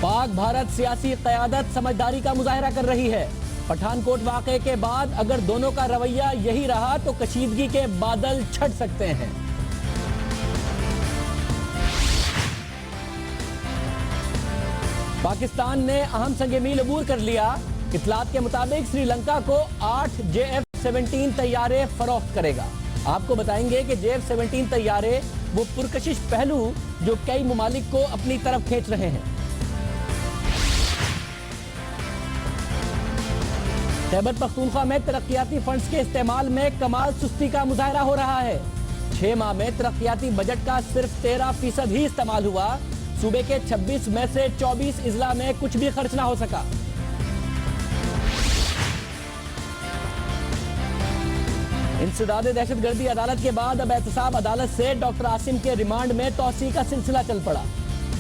पाक भारत सियासी क़यादत समझदारी का मुजाहरा कर रही है। पठानकोट वाक़े के बाद अगर दोनों का रवैया यही रहा तो कशीदगी के बादल छट सकते हैं। पाकिस्तान ने अहम संग मील अबूर कर लिया। इतलात के मुताबिक श्रीलंका को 8 JF-17 तैयारे फरोख्त करेगा। आपको बताएंगे कि JF-17 तैयारे वो पुरकशिश पहलू जो कई मुमालिक को अपनी तरफ खींच रहे हैं। खैबर पख्तूनख्वा में तरक्याती फंड्स के इस्तेमाल में कमाल सुस्ती का मुजाहरा हो रहा है। 6 माह में तरक्याती बजट का सिर्फ 13% ही इस्तेमाल हुआ। सूबे के 26 में से 24 इजला में कुछ भी खर्च ना हो सका। इंसदाद दहशतगर्दी अदालत के बाद अब एहतसाब अदालत से डॉक्टर आसिम के रिमांड में तौसी का सिलसिला चल पड़ा।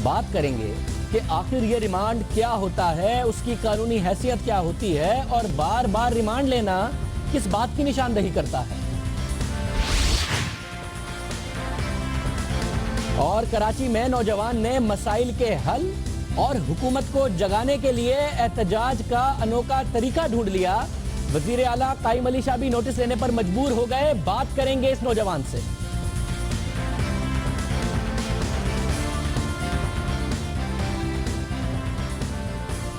बात करेंगे कि आखिर ये रिमांड क्या होता है, उसकी कानूनी हैसियत क्या होती है और बार बार रिमांड लेना किस बात की निशानदही करता है। और कराची में नौजवान ने मसाइल के हल और हुकूमत को जगाने के लिए एहतजाज का अनोखा तरीका ढूंढ लिया। वजीर आला कायम अली शाह भी नोटिस लेने पर मजबूर हो गए। बात करेंगे इस नौजवान से।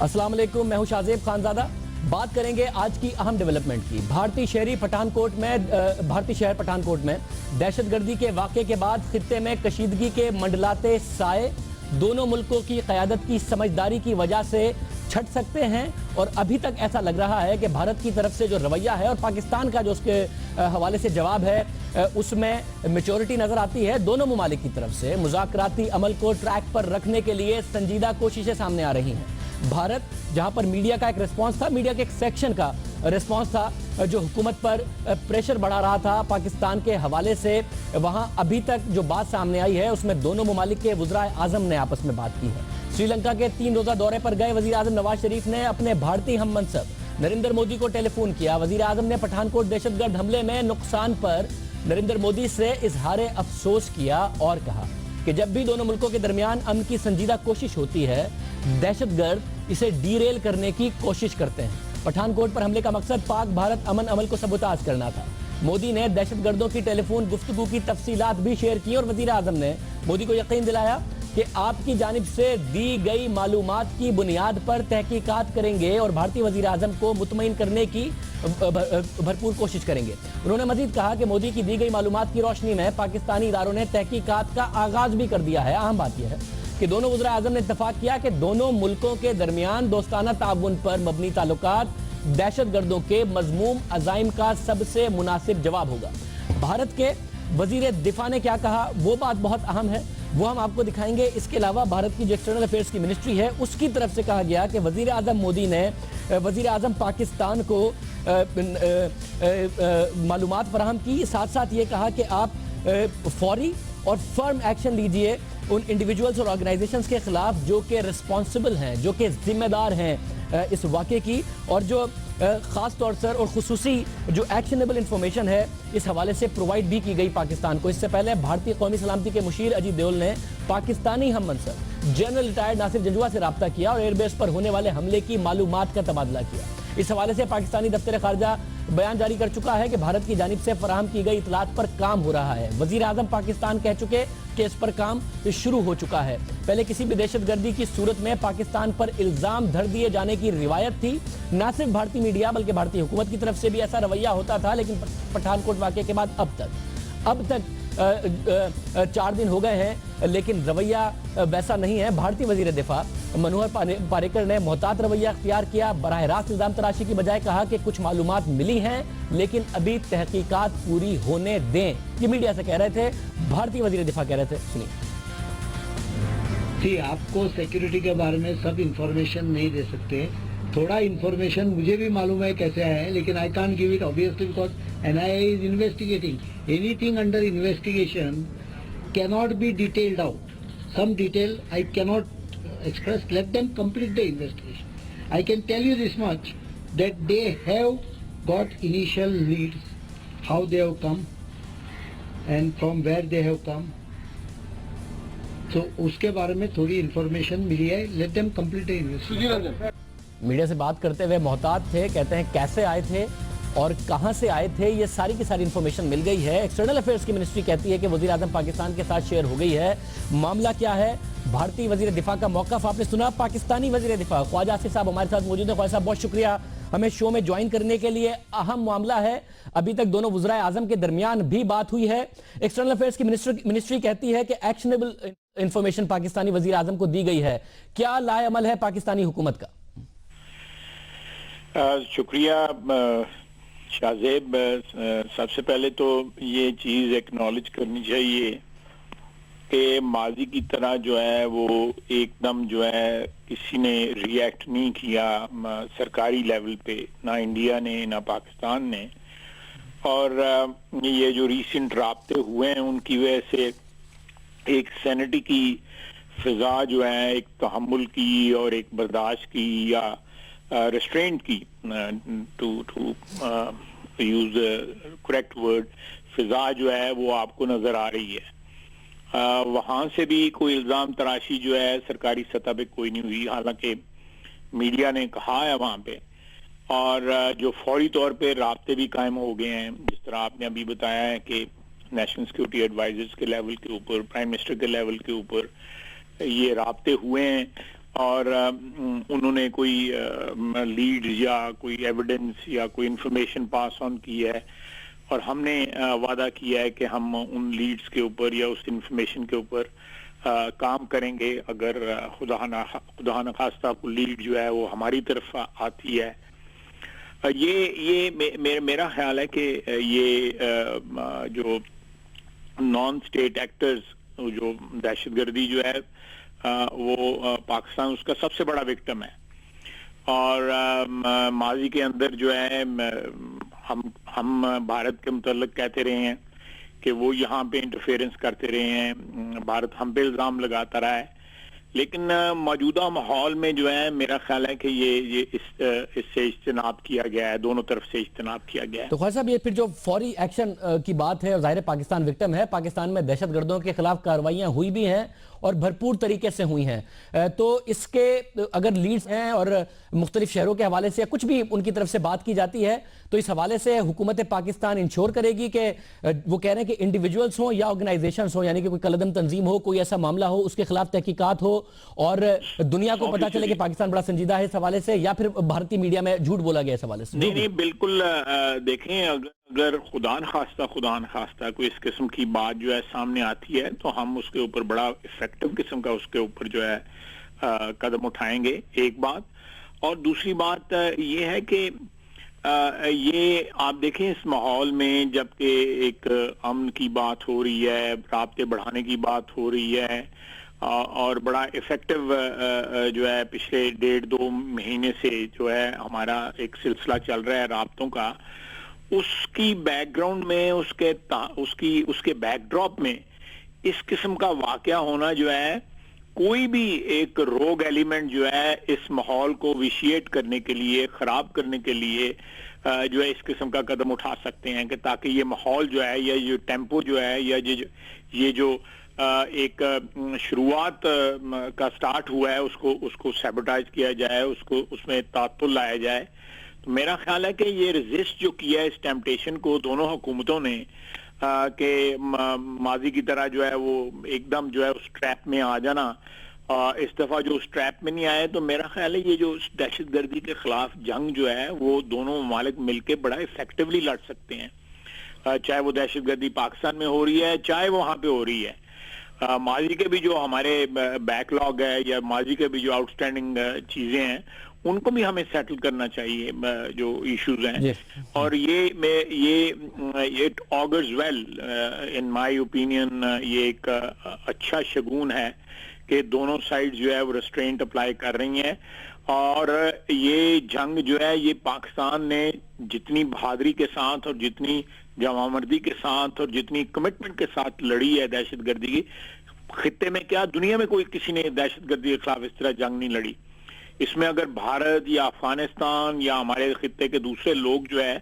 अस्सलाम वालेकुम, मैं हूं शाहजेब खानजादा। बात करेंगे आज की अहम डेवलपमेंट की। भारतीय शहर पठानकोट में दहशतगर्दी के वाक़े के बाद खित्ते में कशीदगी के मंडलाते साए दोनों मुल्कों की क़यादत की समझदारी की वजह से छट सकते हैं। और अभी तक ऐसा लग रहा है कि भारत की तरफ से जो रवैया है और पाकिस्तान का जो उसके हवाले से जवाब है उसमें मैच्योरिटी नजर आती है। दोनों मुमालिक की तरफ से मुज़ाकराती अमल को ट्रैक पर रखने के लिए संजीदा कोशिशें सामने आ रही हैं। भारत जहां पर मीडिया का एक रिस्पांस था, मीडिया के एक सेक्शन का रिस्पांस था जो हुकूमत पर प्रेशर बढ़ा रहा था पाकिस्तान के हवाले से, वहां अभी तक जो बात सामने आई है उसमें दोनों मुमालिक के वज़राए आज़म ने आपस में बात की है। श्रीलंका के 3 रोज़ा दौरे पर गए वज़ीर आज़म नवाज शरीफ ने अपने भारतीय हम मनसब नरेंद्र मोदी को टेलीफोन किया। वज़ीर आज़म ने पठानकोट दहशतगर्द हमले में नुकसान पर नरेंद्र मोदी से इजहार अफसोस किया और कहा कि जब भी दोनों मुल्कों के दरमियान अमन की संजीदा कोशिश होती है, दहशतगर्द इसे डीरेल करने की कोशिश करते हैं। पठानकोट पर हमले का मकसद पाक भारत अमन अमल को सबूताज करना था। मोदी ने दहशतगर्दों की टेलीफोन गुफ्तगू की तफसीलात भी शेयर की और वज़ीर आज़म ने मोदी को यकीन दिलाया कि आपकी जानिब से दी गई मालूमात की बुनियाद पर तहकीकात करेंगे और भारतीय वज़ीर आज़म को मुतमईन करने की भरपूर कोशिश करेंगे। उन्होंने मजीद कहा कि मोदी की दी गई मालूमात की रोशनी में पाकिस्तानी इदारों ने तहकीकात का आगाज भी कर दिया है। अहम बात यह है कि दोनों वज़ीर आज़म ने इत्तफाक किया कि दोनों मुल्कों के दरमियान दोस्ताना ताउन पर मबनी ताल्लुकात दहशतगर्दों के मज़मूम अज़ाइम का सबसे मुनासिब जवाब होगा। भारत के वज़ीर दिफा ने क्या कहा वो बात बहुत अहम है, वो हम आपको दिखाएंगे। इसके अलावा भारत की जो एक्सटर्नल अफेयर्स की मिनिस्ट्री है उसकी तरफ से कहा गया कि वज़ीर आज़म मोदी ने वज़ीर आज़म पाकिस्तान को मालूमात फराहम की। साथ साथ ये कहा कि आप फौरी और फर्म एक्शन लीजिए उन इंडिविजुअल्स और ऑर्गेनाइजेशंस के खिलाफ जो कि रिस्पॉन्सिबल हैं, जो कि जिम्मेदार हैं इस वाक़े की, और जो ख़ास तौर से और खुसूसी जो एक्शनेबल इंफॉर्मेशन है इस हवाले से प्रोवाइड भी की गई पाकिस्तान को। इससे पहले भारतीय कौमी सलामती के मुशीर अजीत देओल ने पाकिस्तानी हम मनसब जनरल रिटायर्ड नासिर जंजुआ से रब्ता किया और एयरबेस पर होने वाले हमले की मालूमात का तबादला किया। इस हवाले से पाकिस्तानी दफ्तर खारजा बयान जारी कर चुका है कि भारत की जानिब से फराहम की गई इतलात पर काम हो रहा है। वज़ीर आज़म पाकिस्तान कह चुके कि इस पर काम शुरू हो चुका है। पहले किसी भी दहशतगर्दी की सूरत में पाकिस्तान पर इल्ज़ाम धर दिए जाने की रिवायत थी। न सिर्फ भारतीय मीडिया बल्कि भारतीय हुकूमत की तरफ से भी ऐसा रवैया होता था, लेकिन पठानकोट वाक़े के बाद अब तक 4 दिन हो गए हैं लेकिन रवैया वैसा नहीं है। भारतीय वज़ीर दिफा मनोहर पारिकर ने मोहतात रवैया अख्तियार किया। बराह रास्त इल्ज़ाम तराशी की बजाय कहा कि कुछ मालूमात मिली हैं लेकिन अभी तहकीकात पूरी होने दें। ये मीडिया से कह रहे थे, भारतीय वज़ीर दिफा कह रहे थे। सुनिए। जी, आपको सिक्योरिटी के बारे में सब इंफॉर्मेशन नहीं दे सकते। थोड़ा इंफॉर्मेशन मुझे भी मालूम है कैसे आया है, लेकिन I can't give it obviously because NIA is investigating. Anything under investigation cannot be detailed out. Some detail I cannot express. Let them complete the investigation. I can tell you this much, that they have got initial leads, how they have come and from where they have come. तो उसके बारे में थोड़ी information मिली है. Let them complete the investigation. Media से बात करते हुए मोहतात थे, कहते हैं कैसे आए थे और कहां से आए थे, ये सारी की सारी इंफॉर्मेशन मिल गई है. एक्सटर्नल अफेयर्स की मिनिस्ट्री कहती है कि वजीर आजम पाकिस्तान के साथ शेयर हो गई है. मामला क्या है? भारतीय वजीर दिफा का मौक़िफ़ आपने सुना. पाकिस्तानी वजीर दिफा ख्वाजा आसिफ साहब हमारे साथ मौजूद है. ख्वाजा साहब बहुत शुक्रिया हमें शो में ज्वाइन करने के लिए. अहम मामला है, अभी तक दोनों वज़राए आज़म के दरमियान भी बात हुई है. एक्सटर्नल अफेयर्स की मिनिस्ट्री कहती है कि एक्शनेबल इंफॉर्मेशन पाकिस्तानी वजीर आजम को दी गई है. क्या लाए अमल है पाकिस्तानी हुकूमत का? शुक्रिया शाहजेब. सबसे पहले तो ये चीज़ एक्नॉलेज करनी चाहिए कि माजी की तरह जो है वो एकदम जो है किसी ने रिएक्ट नहीं किया सरकारी लेवल पे, ना इंडिया ने ना पाकिस्तान ने. और ये जो रीसेंट राब्ते हुए हैं उनकी वजह से एक सैनिटी की फिजा जो है, एक तहम्मुल की और एक बर्दाश्त की या restraint की, to use the correct word, फिजा जो है वो आपको नजर आ रही है. वहां से भी कोई इल्जाम तराशी जो है सरकारी सतह पे कोई नहीं हुई, हालांकि मीडिया ने कहा है वहां पे. और जो फौरी तौर पे राब्ते भी कायम हो गए हैं, जिस तरह आपने अभी बताया है कि नेशनल सिक्योरिटी एडवाइजर्स के लेवल के ऊपर, प्राइम मिनिस्टर के लेवल के ऊपर ये राब्ते हुए हैं और उन्होंने कोई लीड या कोई एविडेंस या कोई इंफॉर्मेशन पास ऑन की है और हमने वादा किया है कि हम उन लीड्स के ऊपर या उस इंफॉर्मेशन के ऊपर काम करेंगे. अगर खुदा न खास्ता को लीड जो है वो हमारी तरफ आती है. ये मेरा ख्याल है कि ये जो नॉन स्टेट एक्टर्स, जो दहशतगर्दी जो है वो पाकिस्तान उसका सबसे बड़ा विक्टिम है. और माजी के अंदर जो है हम भारत के मुतल्लिक कहते रहे हैं कि वो यहाँ पे इंटरफेरेंस करते रहे हैं, भारत हम पे इल्जाम लगाता रहा है. लेकिन मौजूदा माहौल में जो है मेरा ख्याल है कि ये इससे इज्तनाब किया गया है, दोनों तरफ से इज्तनाब किया गया है. तो ख्वाजा साहब ये फिर जो फौरी एक्शन की बात है, ज़ाहिर है पाकिस्तान विक्टिम है, पाकिस्तान में दहशतगर्दों के खिलाफ कार्रवाइयां हुई भी हैं और भरपूर तरीके से हुई हैं. तो इसके अगर लीड्स हैं और मुख्तलिफ शहरों के हवाले से या कुछ भी उनकी तरफ से बात की जाती है, तो इस हवाले से हुकूमत पाकिस्तान इंश्योर करेगी कि वो कह रहे हैं कि इंडिविजुअल्स हों या ऑर्गेनाइजेशंस हों, यानी कि कोई कलदम तंजीम हो, कोई ऐसा मामला हो, उसके खिलाफ तहकीकात हो और दुनिया को पता चले कि पाकिस्तान बड़ा संजीदा है इस हवाले से, या फिर भारतीय मीडिया में झूठ बोला गया इस हवाले से? नहीं, बिल्कुल. देखें, अगर खुदा न खास्ता कोई इस किस्म की बात जो है सामने आती है तो हम उसके ऊपर बड़ा इफेक्टिव किस्म का उसके ऊपर जो है कदम उठाएंगे, एक बात. और दूसरी बात ये है कि ये आप देखें इस माहौल में जबकि एक अमन की बात हो रही है, राब्ते बढ़ाने की बात हो रही है और बड़ा इफेक्टिव जो है पिछले 1.5-2 महीने से जो है हमारा एक सिलसिला चल रहा है राब्तों का, उसकी बैकग्राउंड में उसके बैकड्रॉप में इस किस्म का वाकया होना जो है, कोई भी एक रोग एलिमेंट जो है इस माहौल को विशिएट करने के लिए, खराब करने के लिए जो है इस किस्म का कदम उठा सकते हैं कि ताकि ये माहौल जो है या ये टेम्पो जो है या ये जो एक शुरुआत का स्टार्ट हुआ है उसको सैबोटाइज किया जाए, उसमें तातुल लाया जाए. तो मेरा ख्याल है कि ये रेजिस्ट जो किया है इस टेम्पटेशन को दोनों हुकूमतों ने कि माजी की तरह जो है वो एकदम जो है उस ट्रैप में आ जाना, इस दफा जो उस ट्रैप में नहीं आए, तो मेरा ख्याल है ये जो दहशतगर्दी के खिलाफ जंग जो है वो दोनों ममालिक मिलकर बड़ा इफेक्टिवली लड़ सकते हैं. चाहे वो दहशतगर्दी पाकिस्तान में हो रही है, चाहे वो वहां पे हो रही है. माजी के भी जो हमारे बैकलॉग है या माजी के भी जो आउटस्टैंडिंग चीजें हैं उनको भी हमें सेटल करना चाहिए, जो इश्यूज हैं. और ये it augurs well in my opinion, ये एक अच्छा शगुन है कि दोनों साइड जो है वो रेस्ट्रेंट अप्लाई कर रही हैं. और ये जंग जो है ये पाकिस्तान ने जितनी बहादुरी के साथ और जितनी जवामर्दी के साथ और जितनी कमिटमेंट के साथ लड़ी है दहशतगर्दी की, खित्ते में क्या दुनिया में कोई किसी ने दहशतगर्दी के खिलाफ इस तरह जंग नहीं लड़ी. اس میں اگر بھارت یا افغانستان یا ہمارے خطے کے دوسرے لوگ جو ہے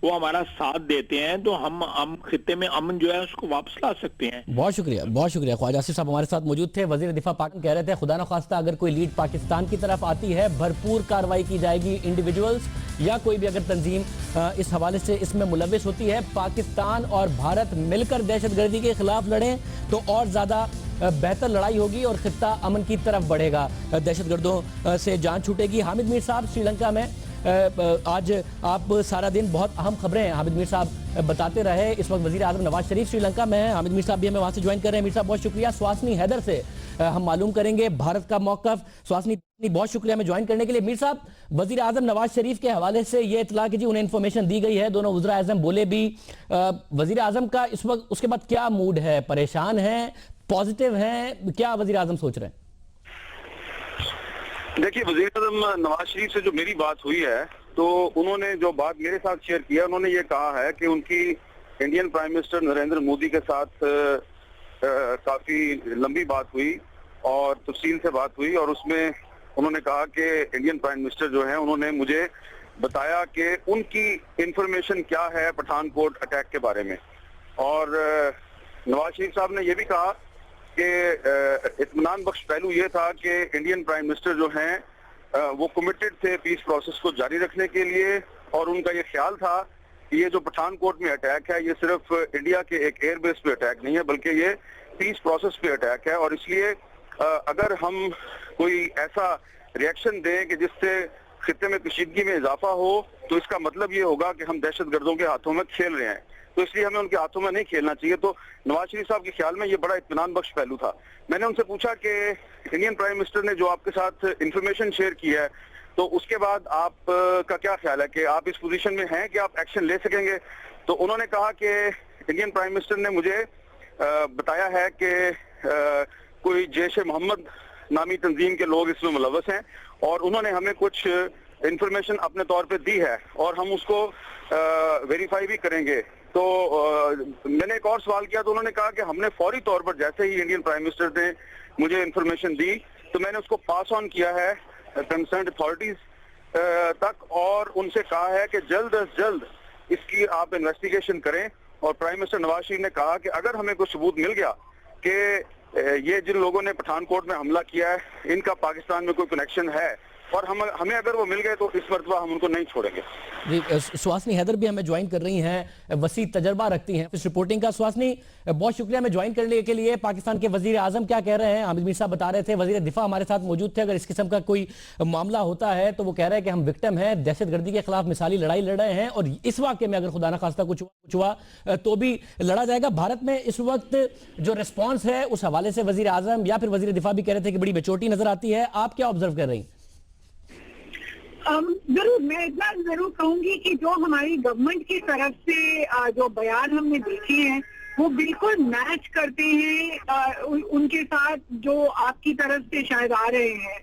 وہ ہمارا ساتھ دیتے ہیں تو ہم خطے میں امن جو ہے اس کو واپس لا سکتے ہیں. بہت شکریہ خواجہ آصف صاحب ہمارے ساتھ موجود تھے. وزیر دفاع پاکستان کہہ رہے تھے خدا نخواستہ اگر کوئی لیڈ پاکستان کی طرف آتی ہے بھرپور کارروائی کی جائے گی. انڈیویجولز یا کوئی بھی اگر تنظیم اس حوالے سے اس میں ملوث ہوتی ہے, پاکستان اور بھارت مل کر دہشت گردی کے خلاف لڑیں تو اور زیادہ بہتر لڑائی ہوگی اور خطہ امن کی طرف بڑھے گا, دہشت گردوں سے جان چھوٹے گی. حامد میر صاحب سری لنکا میں آج آپ سارا دن بہت اہم خبریں حامد میر صاحب بتاتے رہے. اس وقت وزیر اعظم نواز شریف سری لنکا میں ہیں, حامد میر صاحب بھی ہمیں وہاں سے جوائن کر رہے ہیں. میر صاحب بہت شکریہ. سواسنی حیدر سے ہم معلوم کریں گے بھارت کا موقف. سواسنی بہت شکریہ ہمیں جوائن کرنے کے لیے. میر صاحب وزیر اعظم نواز شریف کے حوالے سے یہ اطلاع کہ جی انہیں انفارمیشن دی گئی ہے, دونوں وزراء اعظم بولے بھی, وزیر اعظم کا اس وقت اس کے بعد کیا موڈ ہے؟ پریشان ہیں, پازیٹیو ہیں, کیا وزیر اعظم سوچ رہے ہیں؟ دیکھیے وزیر اعظم نواز شریف سے جو میری بات ہوئی ہے تو انہوں نے جو بات میرے ساتھ شیئر کیا, انہوں نے یہ کہا ہے کہ ان کی Indian prime minister Narendra Modi کے ساتھ کافی لمبی بات ہوئی اور تفصیل سے بات ہوئی, اور اس میں انہوں نے کہا کہ انڈین پرائم منسٹر جو ہیں انہوں نے مجھے بتایا کہ ان کی انفارمیشن کیا ہے پٹھان کوٹ اٹیک کے بارے میں. اور نواز شریف صاحب نے یہ بھی کہا کہ اطمینان بخش پہلو یہ تھا کہ انڈین پرائم منسٹر جو ہیں وہ کمیٹڈ تھے پیس پروسیس کو جاری رکھنے کے لیے, اور ان کا یہ خیال تھا کہ یہ جو پٹھان کوٹ میں اٹیک ہے یہ صرف انڈیا کے ایک ایئر بیس پہ اٹیک نہیں ہے بلکہ یہ پیس پروسیس پہ اٹیک ہے, اور اس لیے اگر ہم کوئی ایسا ریئیکشن دیں کہ جس سے خطے میں کشیدگی میں اضافہ ہو تو اس کا مطلب یہ ہوگا کہ ہم دہشت گردوں کے ہاتھوں میں کھیل رہے ہیں, تو اس لیے ہمیں ان کے ہاتھوں میں نہیں کھیلنا چاہیے. تو نواز شریف صاحب کے خیال میں یہ بڑا اطمینان بخش پہلو تھا. میں نے ان سے پوچھا کہ انڈین پرائم منسٹر نے جو آپ کے ساتھ انفارمیشن شیئر کی ہے تو اس کے بعد آپ کا کیا خیال ہے کہ آپ اس پوزیشن میں ہیں کہ آپ ایکشن لے سکیں گے؟ تو انہوں نے کہا کہ انڈین پرائم منسٹر نے مجھے بتایا ہے کہ کوئی جیش محمد نامی تنظیم کے لوگ اس میں ملوث ہیں اور انہوں نے ہمیں کچھ انفارمیشن اپنے طور پہ دی ہے اور ہم اس کو ویریفائی بھی کریں گے. تو میں نے ایک اور سوال کیا تو انہوں نے کہا کہ ہم نے فوری طور پر جیسے ہی انڈین پرائم منسٹر نے مجھے انفارمیشن دی تو میں نے اس کو پاس آن کیا ہے کنسرنڈ اتھارٹیز تک, اور ان سے کہا ہے کہ جلد از جلد اس کی آپ انویسٹیگیشن کریں. اور پرائم منسٹر نواز شریف نے کہا کہ اگر ہمیں کوئی ثبوت مل گیا کہ یہ جن لوگوں نے پٹھان کوٹ میں حملہ کیا ہے ان کا پاکستان میں کوئی کنیکشن ہے اور ہمیں اگر وہ مل گئے تو اس مرتبہ ہم ان کو نہیں چھوڑیں گے. جی سواسنی حیدر بھی ہمیں جوائن کر رہی ہیں, وسیع تجربہ رکھتی ہیں اس رپورٹنگ کا. سواسنی بہت شکریہ ہمیں جوائن کرنے کے لیے. پاکستان کے وزیر اعظم کیا کہہ رہے ہیں؟ حامد میر صاحب بتا رہے تھے وزیر دفاع ہمارے ساتھ موجود تھے, اگر اس قسم کا کوئی معاملہ ہوتا ہے تو وہ کہہ رہے ہیں کہ ہم وکٹم ہیں, دہشت گردی کے خلاف مثالی لڑائی لڑ رہے ہیں اور اس واقعے میں اگر خدا نخواستہ کچھ ہوا تو بھی لڑا جائے گا. بھارت میں اس وقت جو ریسپانس ہے اس حوالے سے وزیر اعظم یا پھر وزیر دفاع بھی کہہ رہے تھے کہ بڑی بےچوٹی نظر آتی ہے, آپ کیا آبزرو کر رہی ہیں؟ ضرور میں اتنا ضرور کہوں گی کہ جو ہماری گورنمنٹ کی طرف سے جو بیان ہم نے دیکھے ہیں وہ بالکل میچ کرتے ہیں ان کے ساتھ جو آپ کی طرف سے شاید آ رہے ہیں.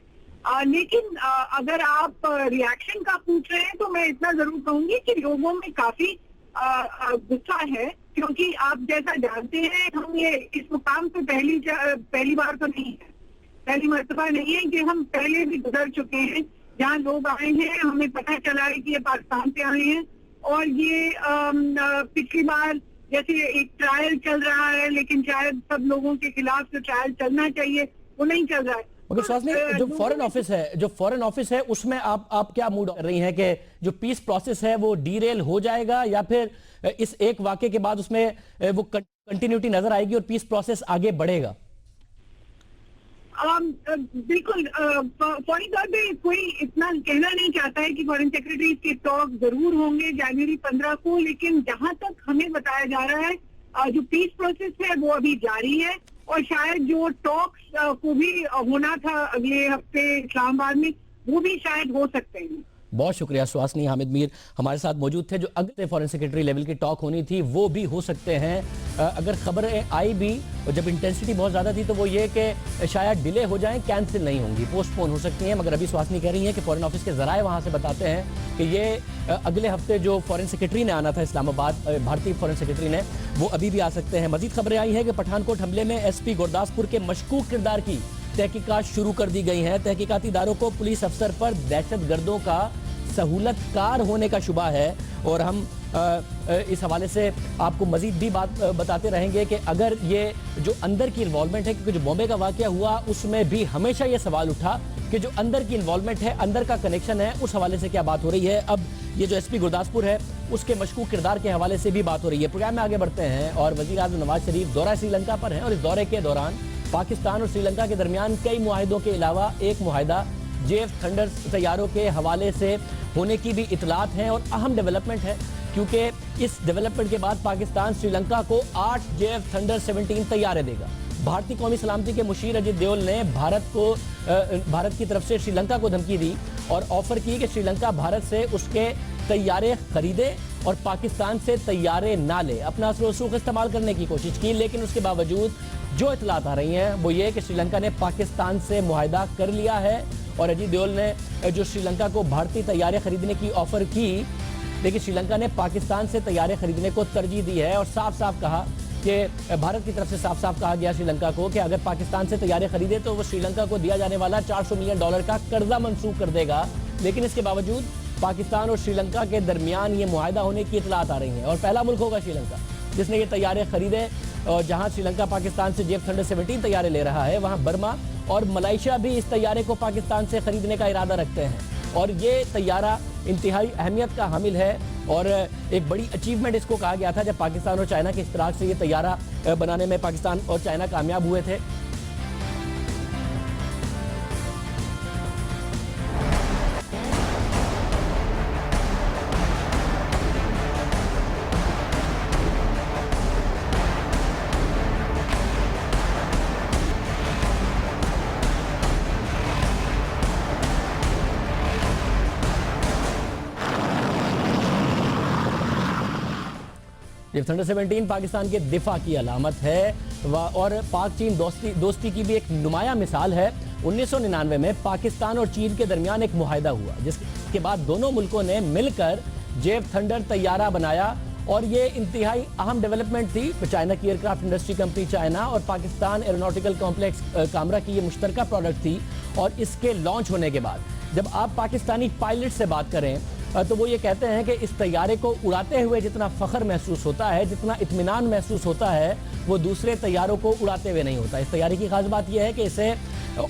لیکن اگر آپ ریاکشن کا پوچھ رہے ہیں تو میں اتنا ضرور کہوں گی کہ لوگوں میں کافی غصہ ہے, کیونکہ آپ جیسا جانتے ہیں ہم یہ اس مقام پہ پہلی بار تو نہیں ہے, پہلی مرتبہ نہیں ہے کہ ہم پہلے بھی گزر چکے ہیں جہاں لوگ آئے ہیں, ہمیں پتہ چلا ہے کہ یہ پاکستان سے آئے ہیں اور یہ پچھلی بار جیسے ایک ٹرائل چل رہا ہے لیکن شاید سب لوگوں کے خلاف جو ٹرائل چلنا چاہیے وہ نہیں چل رہا ہے. مگر سواسنی جو فورن آفس ہے اس میں آپ کیا موڈ کر رہی ہیں کہ جو پیس پروسیس ہے وہ ڈی ریل ہو جائے گا یا پھر اس ایک واقعے کے بعد اس میں وہ کنٹینیوٹی نظر آئے گی اور پیس پروسیس آگے بڑھے گا؟ بالکل فوری طور پہ کوئی اتنا کہنا نہیں چاہتا ہے کہ فارن سیکرٹریز کے ٹاک ضرور ہوں گے جنوری 15 کو, لیکن جہاں تک ہمیں بتایا جا رہا ہے جو پیس پروسیس ہے وہ ابھی جاری ہے اور شاید جو ٹاکس کو بھی ہونا تھا اگلے ہفتے اسلام آباد میں وہ بھی شاید ہو سکتے ہیں. بہت شکریہ سواسنی. حامد میر ہمارے ساتھ موجود تھے. جو اگلے فورن سیکرٹری لیول کی ٹاک ہونی تھی وہ بھی ہو سکتے ہیں. اگر خبریں آئی بھی اور جب انٹینسٹی بہت زیادہ تھی تو وہ یہ کہ شاید ڈیلے ہو جائیں, کینسل نہیں ہوں گی, پوسٹ پون ہو سکتی ہیں. مگر ابھی سواسنی کہہ رہی ہیں کہ فورن آفس کے ذرائع وہاں سے بتاتے ہیں کہ یہ اگلے ہفتے جو فورن سیکرٹری نے آنا تھا اسلام آباد, بھارتی فورن سیکرٹری نے, وہ ابھی بھی آ سکتے ہیں. مزید خبریں آئی ہیں کہ پٹھان کوٹ حملے میں ایس پی گرداسپور کے مشکوک کردار کی तहकीकात शुरू कर दी गई हैं। तहकीकाती इदारों को पुलिस अफसर पर दहशत गर्दों का सहूलतकार होने का शुबा है और हम इस हवाले से आपको मजीद भी बात बताते रहेंगे कि अगर ये जो अंदर की इन्वॉल्वमेंट है, क्योंकि जो बॉम्बे का वाकया हुआ उसमें भी हमेशा ये सवाल उठा कि जो अंदर की इन्वॉल्वमेंट है, अंदर का कनेक्शन है, उस हवाले से क्या बात हो रही है। अब ये जो एसपी गुरदासपुर है उसके मशकूक किरदार के हवाले से भी बात हो रही है। प्रोग्राम में आगे बढ़ते हैं और वज़ीर आज़म नवाज शरीफ दौरा श्रीलंका पर हैं और इस दौरे के दौरान पाकिस्तान और श्रीलंका के दरमियान कई मुआहिदों के अलावा एक मुआहिदा JF थंडर तैयारों के हवाले से होने की भी इतलात हैं और अहम डेवलपमेंट है, क्योंकि इस डेवलपमेंट के बाद पाकिस्तान श्रीलंका को 8 JF थंडर 17 तैयारे देगा। भारतीय कौमी सलामती के मुशीर अजीत देओल ने भारत की तरफ से श्रीलंका को धमकी दी और ऑफर की कि श्रीलंका भारत से उसके तैयारे खरीदे और पाकिस्तान से तैयारे ना ले, अपना असर रसूख इस्तेमाल करने की कोशिश की। लेकिन उसके बावजूद जो इतलात आ रही हैं वो ये कि श्रीलंका ने पाकिस्तान से मुआहिदा कर लिया है और अजीत देओल ने जो श्रीलंका को भारतीय तैयारे खरीदने की ऑफर की, लेकिन श्रीलंका ने पाकिस्तान से तैयारे खरीदने को तरजीह दी है और साफ साफ कहा कि भारत की तरफ से साफ साफ कहा गया श्रीलंका को कि अगर पाकिस्तान से तैयारे खरीदे तो वो श्रीलंका को दिया जाने वाला $400 मिलियन का कर्जा मंसूख कर देगा। लेकिन इसके बावजूद पाकिस्तान और श्रीलंका के दरमियान ये मुआहिदा होने की इतलात आ रही हैं और पहला मुल्क होगा श्रीलंका जिसने ये तैयारे खरीदे। और जहां श्रीलंका पाकिस्तान से JF थंडर 17 तैयारे ले रहा है, वहां बर्मा और मलेशिया भी इस तैयारे को पाकिस्तान से खरीदने का इरादा रखते हैं और ये तैयारा इंतहाई अहमियत का हामिल है और एक बड़ी अचीवमेंट इसको कहा गया था जब पाकिस्तान और चाइना के इश्तराक से ये तैयारा बनाने में पाकिस्तान और चाइना कामयाब हुए थे। JF थंडर 17 पाकिस्तान के दिफा की अलामत है और पाक चीन दोस्ती की भी एक नुमाया मिसाल है। 1999 में पाकिस्तान और चीन के दरमियान एक मुआहिदा हुआ जिसके बाद दोनों मुल्कों ने मिलकर JF थंडर तैयारा बनाया और ये इंतहाई अहम डेवलपमेंट थी। चाइना की एयरक्राफ्ट इंडस्ट्री कंपनी चाइना और पाकिस्तान एरोनॉटिकल कॉम्प्लेक्स कामरा की ये मुश्तरका प्रोडक्ट थी और इसके लॉन्च होने के बाद जब आप पाकिस्तानी पायलट से बात करें तो वो ये कहते हैं कि इस तैयारे को उड़ाते हुए जितना फ़ख्र महसूस होता है, जितना इत्मीनान महसूस होता है, वो दूसरे तैयारों को उड़ाते हुए नहीं होता। इस तैयारे की खास बात यह है कि इसे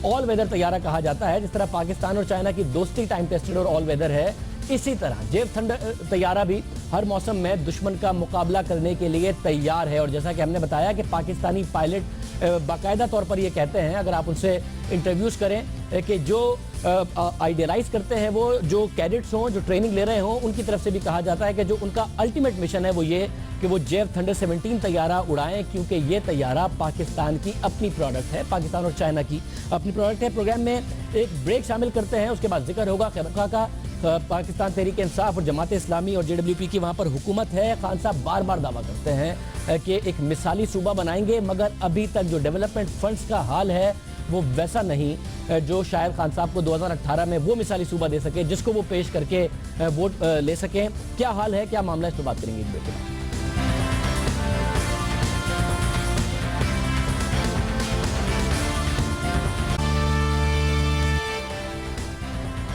ऑल वेदर तैयारा कहा जाता है। जिस तरह पाकिस्तान और चाइना की दोस्ती टाइम टेस्टेड और ऑल वेदर है, इसी तरह JF थंडर तैयारा भी हर मौसम में दुश्मन का मुकाबला करने के लिए तैयार है। और जैसा कि हमने बताया कि पाकिस्तानी पायलट बाकायदा तौर पर ये कहते हैं, अगर आप उनसे इंटरव्यूज़ करें, कि जो आइडियलाइज करते हैं वो जो कैडेट्स हों, जो ट्रेनिंग ले रहे हों, उनकी तरफ से भी कहा जाता है कि जो उनका अल्टीमेट मिशन है वो ये कि वो JF थंडर 17 तैयारा उड़ाएं, क्योंकि ये तैयारा पाकिस्तान की अपनी प्रोडक्ट है, पाकिस्तान और चाइना की अपनी प्रोडक्ट है। प्रोग्राम में एक ब्रेक शामिल करते हैं, उसके बाद जिक्र होगा खैबर खा का। पाकिस्तान तहरीक इंसाफ और जमात इस्लामी और JWP की वहाँ पर हुकूमत है। खान साहब बार बार दावा करते हैं कि एक मिसाली सूबा बनाएंगे, मगर अभी तक जो डेवलपमेंट फंड्स का हाल है वो वैसा नहीं जो शायद खान साहब को 2018 में वो मिसाली सूबा दे सके जिसको वो पेश करके वोट ले सकें। क्या हाल है, क्या मामला, इस पर बात करेंगे इस ब्रेक के बाद।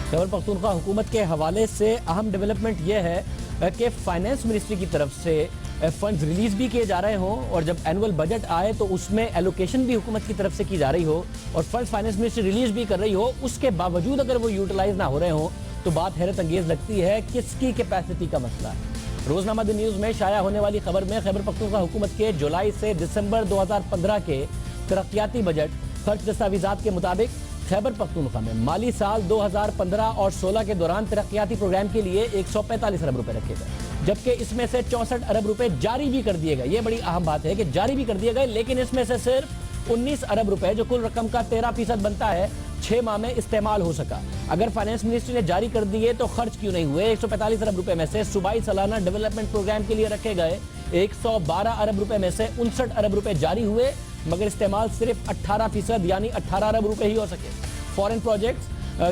खैबर पख्तूनख्वा हुकूमत के हवाले से अहम डेवलपमेंट यह है कि फाइनेंस मिनिस्ट्री की तरफ से फंड्स रिलीज भी किए जा रहे हों और जब एनुअल बजट आए तो उसमें एलोकेशन भी हुकूमत की तरफ से की जा रही हो और फंड्स फाइनेंस मिनिस्ट्री रिलीज भी कर रही हो, उसके बावजूद अगर वो यूटिलाइज ना हो रहे हों तो बात हैरत अंगेज लगती है। किसकी कैपेसिटी का मसला है। रोजनामा द न्यूज़ में शाया होने वाली खबर में खैबर पख्तूनख्वा हुकूमत के जुलाई से दिसंबर 2015 के तरक्याती बजट खर्च दस्तावेजात के मुताबिक खैबर पख्तूनख्वा में माली साल 2015 और 16 के दौरान तरक्याती प्रोग्राम के लिए 145 अरब रुपए रखे गए, जबकि इसमें से 64 अरब रुपए जारी भी कर दिए गए। ये बड़ी अहम बात है कि जारी भी कर दिए गए, लेकिन इसमें से सिर्फ 19 अरब रुपए जो कुल रकम का 13% बनता है 6 माह में इस्तेमाल हो सका। अगर फाइनेंस मिनिस्ट्री ने जारी कर दिए तो खर्च क्यों नहीं हुए। 145 अरब रुपए में से सूबाई सालाना डेवलपमेंट प्रोग्राम के लिए रखे गए 112 अरब रुपए में से 59 अरब रुपए जारी हुए, मगर इस्तेमाल सिर्फ 18% यानी 18 अरब रुपए ही हो सके। फॉरेन प्रोजेक्ट्स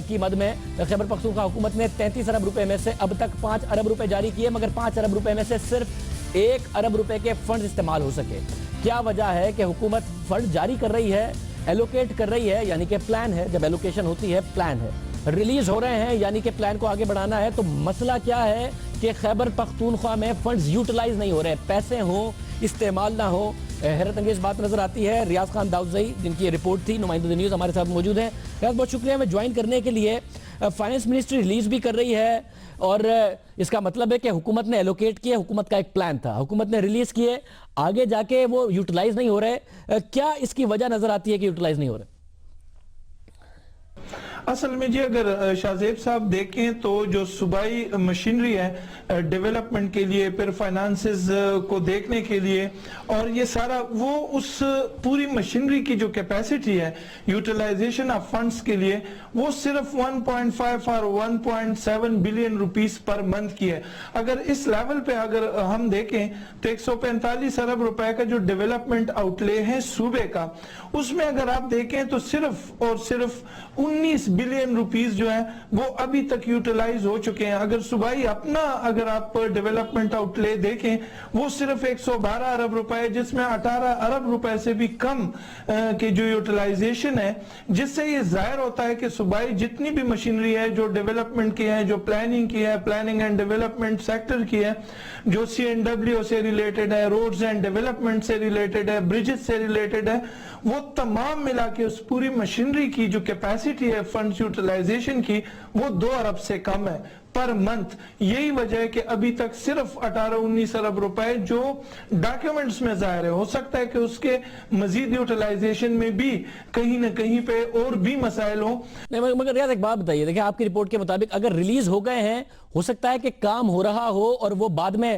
की मद में खैबर पख्तूनख्वा हुकूमत ने 33 अरब रुपए में से अब तक 5 अरब रुपए जारी किए, मगर 5 अरब रुपए में से सिर्फ 1 अरब रुपए के फंड इस्तेमाल हो सके। क्या वजह है कि हुकूमत फंड जारी कर रही है ایلوکیٹ کر رہی ہے یعنی کہ پلان ہے, جب ایلوکیشن ہوتی ہے پلان ہے, ریلیز ہو رہے ہیں یعنی کہ پلان کو آگے بڑھانا ہے. تو مسئلہ کیا ہے کہ خیبر پختونخوا میں فنڈز یوٹیلائز نہیں ہو رہے, پیسے ہوں اس-استعمال نہ ہو. حیرت انگیز بات نظر آتی ہے. ریاض خان داؤدزئی جن کی یہ رپورٹ تھی, نمائندہ دی نیوز ہمارے ساتھ موجود ہیں. ریاض بہت شکریہ ہمیں جوائن کرنے کے لیے. فائنانس منسٹری ریلیز بھی کر رہی ہے اور اس کا مطلب ہے کہ حکومت نے ایلوکیٹ کیا, حکومت کا ایک پلان تھا, حکومت نے ریلیز کیے, آگے جا کے وہ یوٹیلائز نہیں ہو رہے. کیا اس کی وجہ نظر آتی ہے کہ یوٹیلائز نہیں ہو رہے؟ اصل میں جی اگر شاہزیب صاحب دیکھیں تو جو صوبائی مشینری ہے ڈیولپمنٹ کے لیے, پھر فائنانسز کو دیکھنے کے لیے, اور یہ سارا وہ اس پوری مشینری کی جو کیپیسٹی ہے یوٹیلائزیشن آف فنڈز کے لیے, وہ صرف 1.5 اور 1.7 بلین روپیز پر منتھ کی ہے. اگر اس لیول پہ اگر ہم دیکھیں تو 145 ارب روپے کا جو ڈیولپمنٹ آؤٹ لے ہے صوبے کا, اس میں اگر آپ دیکھیں تو صرف اور صرف 19 بلین روپیز جو ہیں وہ ابھی تک یوٹیلائز ہو چکے ہیں. اگر صوبائی اپنا اگر آپ ڈیولپمنٹ آؤٹ لے دیکھیں وہ صرف 112 ارب روپے, جس میں 18 ارب روپے سے بھی کم کی جو یوٹیلائزیشن ہے, جس سے یہ ظاہر ہوتا ہے کہ صوبائی جتنی بھی مشینری ہے جو ڈیولپمنٹ کی ہے, جو پلاننگ کی ہے, پلاننگ اینڈ ڈیولپمنٹ سیکٹر کی ہے, جو CNW سے ریلیٹڈ ہے, روڈز اینڈ ڈیولپمنٹ سے ریلیٹڈ ہے, بریجز سے ریلیٹڈ ہے, وہ تمام ملا کے اس پوری مشینری کی جو کیپیسٹی ہے فنڈز یوٹیلائزیشن کی, وہ 2 ارب سے کم ہے پر منتھ. یہی وجہ ہے کہ ابھی تک صرف 18-19 ارب روپے جو ڈاکیومنٹس میں ظاہر ہے. ہو سکتا ہے کہ اس کے مزید یوٹیلائزیشن میں بھی کہیں نہ کہیں پہ اور بھی مسائل ہوں. مگر ریاض ایک بات بتائیے, دیکھیں آپ کی رپورٹ کے مطابق اگر ریلیز ہو گئے ہیں, ہو سکتا ہے کہ کام ہو رہا ہو اور وہ بعد میں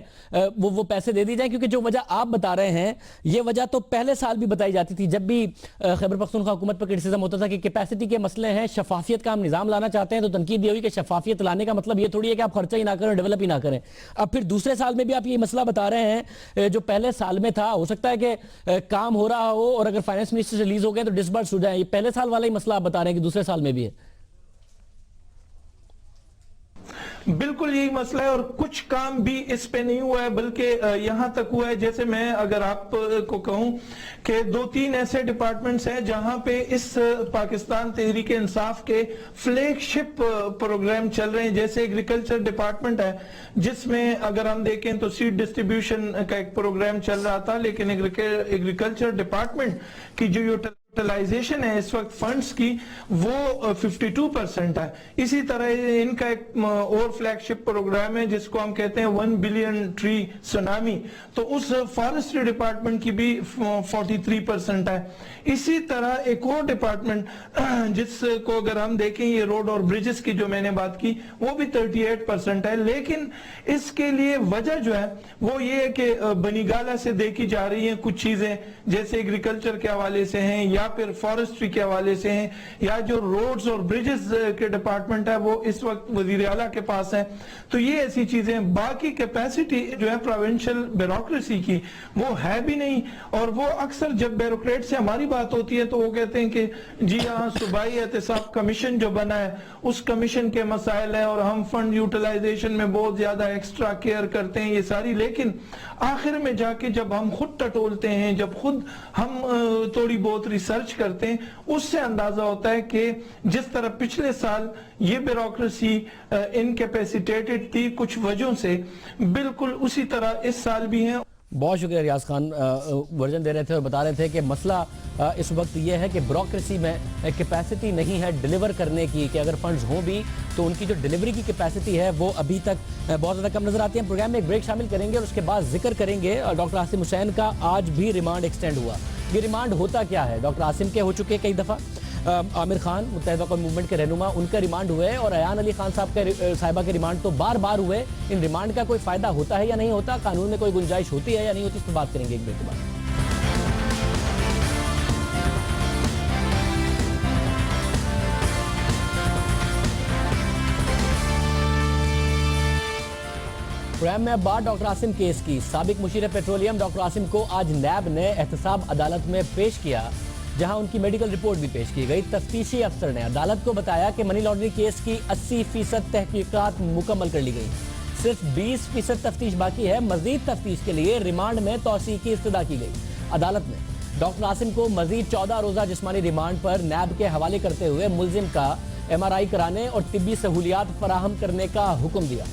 وہ پیسے دے دی جائیں, کیونکہ جو وجہ آپ بتا رہے ہیں یہ وجہ تو پہلے سال بھی بتائی جاتی تھی جب بھی خیبر پختونخوا حکومت پر کرٹیسزم ہوتا تھا کہ کیپیسٹی کے مسئلے ہیں, شفافیت کا ہم نظام لانا چاہتے ہیں. تو تنقید یہ ہوئی کہ شفافیت لانے کا مطلب یہ تھوڑی ہے کہ آپ خرچہ ہی نہ کریں, ڈیولپ ہی نہ کریں. اب پھر دوسرے سال میں بھی آپ یہ مسئلہ بتا رہے ہیں جو پہلے سال میں تھا, ہو سکتا ہے کہ کام ہو رہا ہو اور اگر فائنانس منسٹر ریلیز ہو گئے تو ڈسبرس ہو جائیں. یہ پہلے سال والا ہی مسئلہ آپ بتا رہے ہیں کہ دوسرے سال میں بھی ہے. بالکل یہی مسئلہ ہے, اور کچھ کام بھی اس پہ نہیں ہوا ہے بلکہ یہاں تک ہوا ہے, جیسے میں اگر آپ کو کہوں کہ 2-3 ایسے ڈپارٹمنٹس ہیں جہاں پہ اس پاکستان تحریک انصاف کے فلیگ شپ پروگرام چل رہے ہیں. جیسے ایگریکلچر ڈپارٹمنٹ ہے جس میں اگر ہم دیکھیں تو سیڈ ڈسٹریبیوشن کا ایک پروگرام چل رہا تھا, لیکن ایگریکلچر ڈپارٹمنٹ کی جو یوٹیلائزیشن ہے اس وقت فنڈز کی وہ 52% ہے. اسی طرح ان کا ایک اور فلیگ شپ پروگرام ہے جس کو ہم کہتے ہیں 1 بلین ٹری سونامی, تو اس فارسٹری ڈپارٹمنٹ کی بھی 43% ہے. اسی طرح ایک اور ڈپارٹمنٹ جس کو اگر ہم دیکھیں یہ روڈ اور بریجز کی جو میں نے بات کی وہ بھی 38% ہے. لیکن اس کے لیے وجہ جو ہے وہ یہ ہے کہ بنی گالہ سے دیکھی جا رہی ہیں کچھ چیزیں, جیسے ایگریکلچر کے حوالے سے ہیں یا پھر فارسٹری کے حوالے سے ہیں, یا جو روڈز اور بریجز کے ڈپارٹمنٹ ہے وہ اس وقت وزیر اعلیٰ کے پاس ہے. تو یہ ایسی چیزیں, باقی کیپیسٹی جو ہے پروونشل بیوروکریسی کی وہ ہے بھی نہیں. اور وہ اکثر جب بیوروکریٹ سے ہماری بات ہوتی ہے تو وہ کہتے ہیں کہ جی ہاں صوبائی احتساب کمیشن جو بنا ہے اس کمیشن کے مسائل ہیں اور ہم فنڈ یوٹیلائزیشن میں بہت زیادہ ایکسٹرا کیئر کرتے ہیں یہ ساری. لیکن آخر میں جا کے جب ہم خود ٹٹولتے ہیں, جب خود ہم تھوڑی بہت ریسرچ کرتے ہیں, اس سے اندازہ ہوتا ہے کہ جس طرح پچھلے سال یہ بیوروکریسی انکیپیسیٹیٹڈ تھی کچھ وجہوں سے, بالکل اسی طرح اس سال بھی ہیں. بہت شکریہ ریاض خان, ورژن دے رہے تھے اور بتا رہے تھے کہ مسئلہ اس وقت یہ ہے کہ بیوروکریسی میں کیپیسٹی نہیں ہے ڈیلیور کرنے کی, کہ اگر فنڈز ہوں بھی تو ان کی جو ڈیلیوری کی کیپیسٹی ہے وہ ابھی تک بہت زیادہ کم نظر آتی ہے. پروگرام میں ایک بریک شامل کریں گے اور اس کے بعد ذکر کریں گے ڈاکٹر عاصم حسین کا آج بھی ریمانڈ ایکسٹینڈ ہوا. یہ ریمانڈ ہوتا کیا ہے؟ ڈاکٹر عاصم کے ہو چکے کئی دفعہ, عامر خان متحدہ قوم موومنٹ کے رہنما ان کا ریمانڈ ہوئے, اور ایان علی خان صاحبہ کے ریمانڈ تو بار بار ہوئے. ان ریمانڈ کا کوئی فائدہ ہوتا ہے یا نہیں ہوتا, قانون میں کوئی گنجائش ہوتی ہے یا نہیں ہوتی, اس پر بات کریں گے ایک بریک کے بعد. پروگرام میں اب بات ڈاکٹر عاصم کیس کی. سابق مشیر پیٹرولیم ڈاکٹر عاصم کو آج نیب نے احتساب عدالت میں پیش کیا, جہاں ان کی میڈیکل رپورٹ بھی پیش کی گئی. تفتیشی افسر نے عدالت کو بتایا کہ منی لانڈرنگ کیس کی 80% تحقیقات مکمل کر لی گئی, صرف 20% تفتیش باقی ہے. مزید تفتیش کے لیے ریمانڈ میں توسیع کی استدعا کی گئی. عدالت نے डॉक्टर आसिम को मजीद 14 रोजा जिस्मानी रिमांड पर नैब के हवाले करते हुए मुलजिम का MRI कराने और तिब्बी सहूलियात फराहम करने का हुक्म दिया।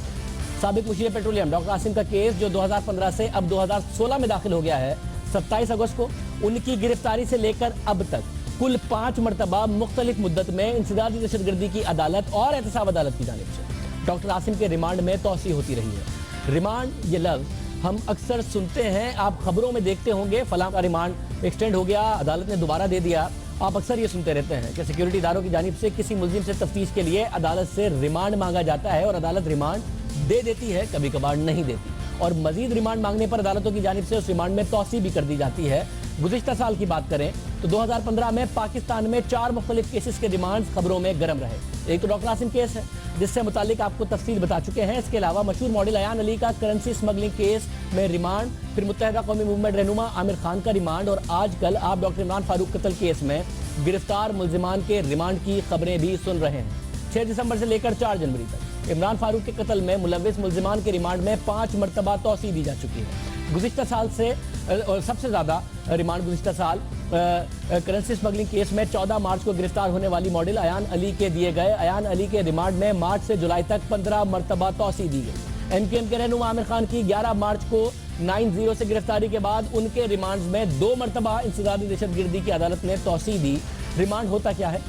साबिक मुशीर पेट्रोलियम डॉक्टर आसिम का केस जो 2015 से अब 2016 में दाखिल हो गया है, 27 अगस्त को उनकी गिरफ्तारी से लेकर अब तक कुल 5 मरतबा मुख्तलिफ मुद्दत में इंसदादी दहशतगर्दी की अदालत और एहतसाब अदालत की जानिब से डॉक्टर आसिम के रिमांड में तोसी होती रही है। रिमांड ये लफ्ज़ हम अक्सर सुनते हैं, आप खबरों में देखते होंगे फलां का रिमांड एक्सटेंड हो गया, अदालत ने दोबारा दे दिया। आप अक्सर ये सुनते रहते हैं कि सिक्योरिटी इदारों की जानिब से किसी मुलजिम से तफ्तीश के लिए अदालत से रिमांड मांगा जाता है और अदालत रिमांड दे देती है, कभी कभार नहीं देती, और मजीद रिमांड मांगने पर अदालतों की जानिब से उस रिमांड में तोसी भी कर दी जाती है। गुज़िश्ता साल की बात करें तो 2015 में पाकिस्तान में 4 मुख्तलिफ केसेस के रिमांड खबरों में गर्म रहे। एक तो डॉक्टर आसिम केस है जिससे मुतालिक आपको तफसील बता चुके हैं। इसके अलावा मशहूर मॉडल अयान अली का करेंसी स्मगलिंग केस में रिमांड, फिर मुत्तहिदा कौमी मूवमेंट रहनुमा आमिर खान का रिमांड, और आजकल आप डॉक्टर इमरान फारूक कत्ल केस में गिरफ्तार मुलजिमान के रिमांड की खबरें भी सुन रहे हैं। 6 दिसंबर से लेकर 4 जनवरी तक इमरान फारूक के कत्ल में मुलव्विस मुलजिमान के रिमांड में 5 मरतबा तोसी दी जा चुकी है। गुज़िश्ता साल से और सबसे ज़्यादा रिमांड गुज़िश्ता साल करेंसी स्मगलिंग केस में 14 मार्च को गिरफ्तार होने वाली मॉडल अयान अली के दिए गए। अयान अली के रिमांड में मार्च से जुलाई तक 15 मरतबा तोसी दी गई। MQM के रहनुमा आमिर खान की 11 मार्च को 9-0 से गिरफ्तारी के बाद उनके रिमांड में 2 मरतबा इंसदादी दहशतगर्दी की अदालत ने तोसी दी। रिमांड होता क्या है,